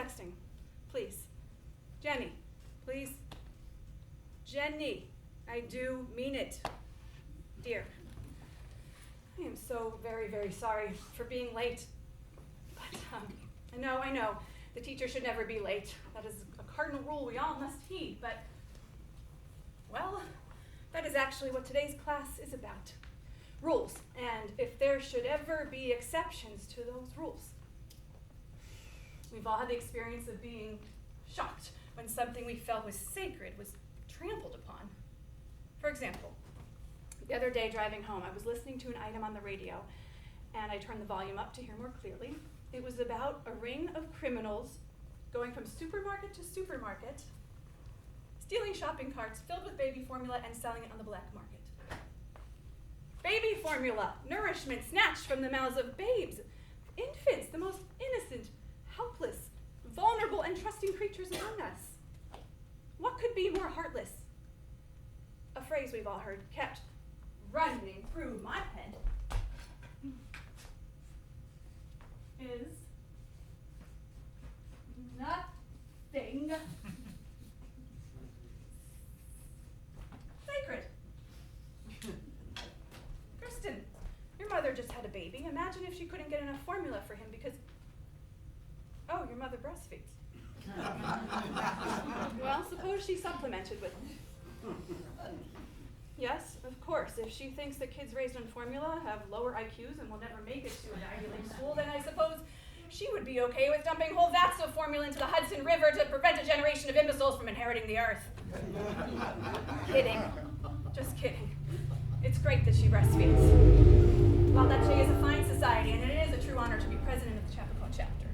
texting. Please. Jenny, please. Jenny, I do mean it. Dear, I am so very, very sorry for being late. But I know, the teacher should never be late. That is a cardinal rule we all must heed, but, well, that is actually what today's class is about. Rules, and if there should ever be exceptions to those rules. We've all had the experience of being shocked when something we felt was sacred was trampled upon. For example, the other day driving home, I was listening to an item on the radio, and I turned the volume up to hear more clearly. It was about a ring of criminals going from supermarket to supermarket, stealing shopping carts filled with baby formula and selling it on the black market. Baby formula, nourishment snatched from the mouths of babes, infants, the most innocent, helpless, vulnerable, and trusting creatures among us. What could be more heartless? A phrase we've all heard kept running through my head is nothing sacred. Kristen, your mother just had a baby. Imagine if she couldn't get enough formula for him because, oh, your mother breastfeeds. Well, suppose she supplemented with Yes, of course. If she thinks that kids raised on formula have lower IQs and will never make it to an Ivy League school, then I suppose she would be okay with dumping whole vats of formula into the Hudson River to prevent a generation of imbeciles from inheriting the earth. Kidding. Just kidding. It's great that she breastfeeds. While that she is a fine society, and it is a true honor to be president of the Chappaqua chapter.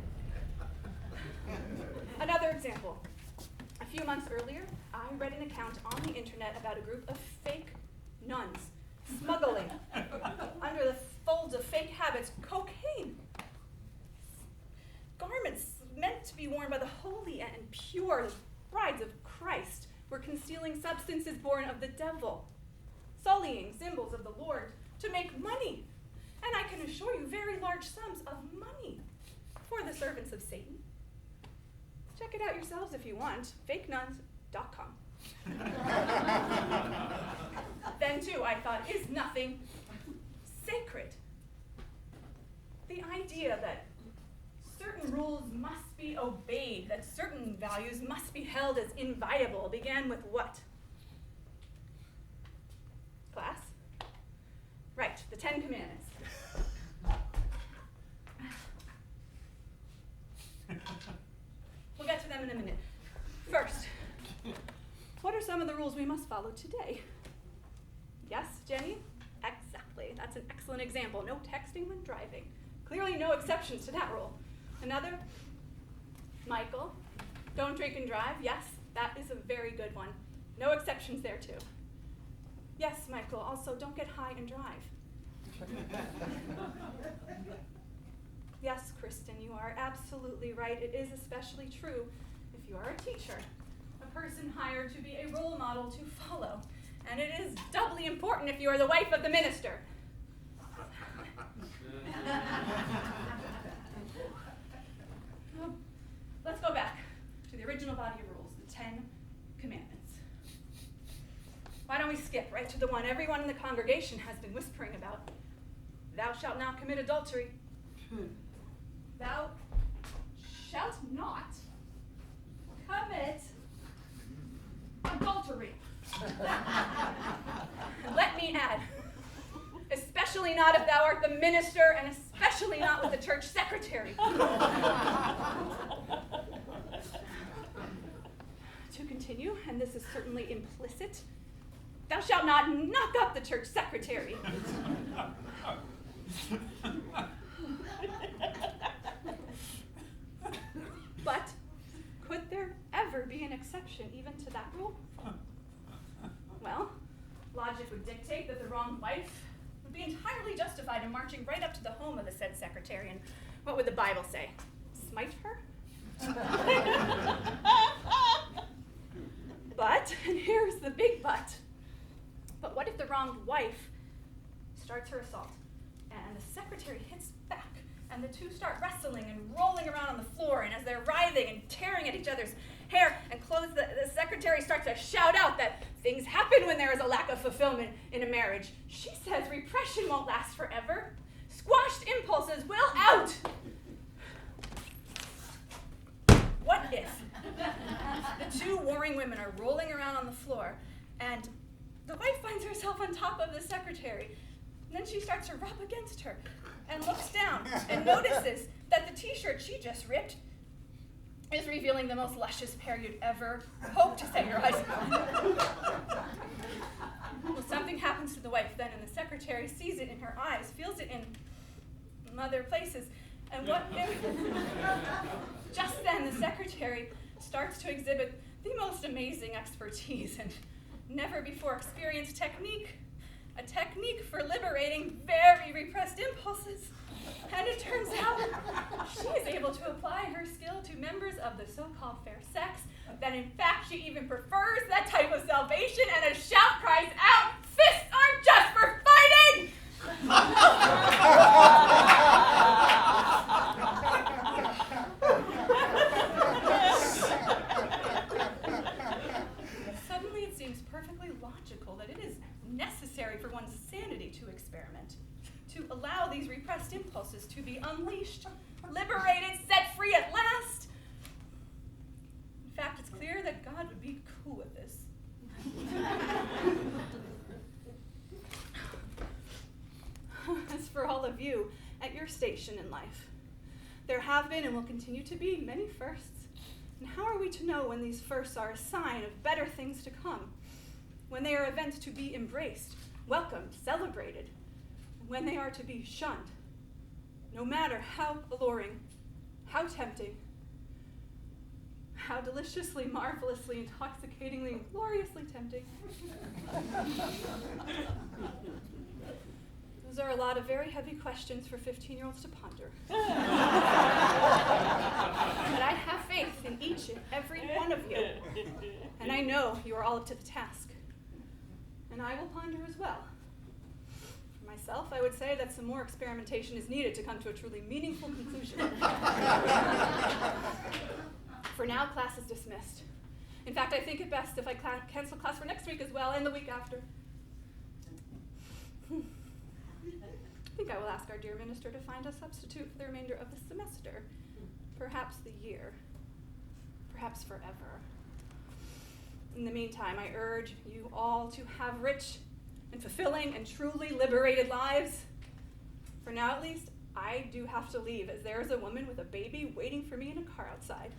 Another example. A few months earlier, I read an account on the internet about a group of fake nuns smuggling, under the folds of fake habits, cocaine. Garments meant to be worn by the holy and pure, the brides of Christ, were concealing substances born of the devil, sullying symbols of the Lord to make money. And I can assure you, very large sums of money for the servants of Satan. Check it out yourselves if you want, fakenuns.com. Then too, I thought, is nothing sacred? The idea that certain rules must be obeyed, that certain values must be held as inviolable, began with what? Class? Right, the 10 Commandments. We'll get to them in a minute. First, what are some of the rules we must follow today? Yes, Jenny? Exactly. That's an excellent example. No texting when driving. Clearly no exceptions to that rule. Another? Michael, don't drink and drive. Yes, that is a very good one. No exceptions there too. Yes, Michael, also don't get high and drive. Yes, Kristen, you are absolutely right. It is especially true if you are a teacher, a person hired to be a role model to follow. And it is doubly important if you are the wife of the minister. Let's go back to the original body of rules, the 10 Commandments. Why don't we skip right to the one everyone in the congregation has been whispering about? Thou shalt not commit adultery. Thou shalt not commit adultery. And let me add, especially not if thou art the minister, and especially not with the church secretary. To continue, and this is certainly implicit, thou shalt not knock up the church secretary. But could there ever be an exception even to that rule? Well, logic would dictate that the wronged wife would be entirely justified in marching right up to the home of the said secretary, and what would the Bible say? Smite her? But, and here's the big but what if the wronged wife starts her assault, and the secretary hits back, and the two start wrestling and rolling around on the floor, and as they're writhing and tearing at each other's hair and clothes, the secretary starts to shout out that things happen when there is a lack of fulfillment in a marriage. She says repression won't last forever. Squashed impulses will out. What if the two warring women are rolling around on the floor, and the wife finds herself on top of the secretary, and then she starts to rub against her and looks down and notices that the t-shirt she just ripped is revealing the most luscious pair you'd ever hope to set your eyes upon. Well, something happens to the wife then, and the secretary sees it in her eyes, feels it in other places, and what if just then the secretary starts to exhibit the most amazing expertise and never before experienced technique, a technique for liberating very repressed impulses. And it turns out she is able to apply her skill to members of the so-called fair sex, that in fact she even prefers that type of salvation, and a shout cries out, "Fists aren't just for fighting!" Suddenly it seems perfectly logical that it is necessary for one's sanity to experiment, to allow these repressed impulses to be unleashed, liberated, set free at last. In fact, it's clear that God would be cool with this. As for all of you at your station in life, there have been and will continue to be many firsts. And how are we to know when these firsts are a sign of better things to come? When they are events to be embraced, welcomed, celebrated, when they are to be shunned, no matter how alluring, how tempting, how deliciously, marvelously, intoxicatingly, and gloriously tempting. Those are a lot of very heavy questions for 15-year-olds to ponder. But I have faith in each and every one of you, and I know you are all up to the task. And I will ponder as well. For myself, I would say that some more experimentation is needed to come to a truly meaningful conclusion. For now, class is dismissed. In fact, I think it best if I cancel class for next week as well, and the week after. I think I will ask our dear minister to find a substitute for the remainder of the semester, perhaps the year, perhaps forever. In the meantime, I urge you all to have rich and fulfilling and truly liberated lives. For now, at least, I do have to leave, as there is a woman with a baby waiting for me in a car outside.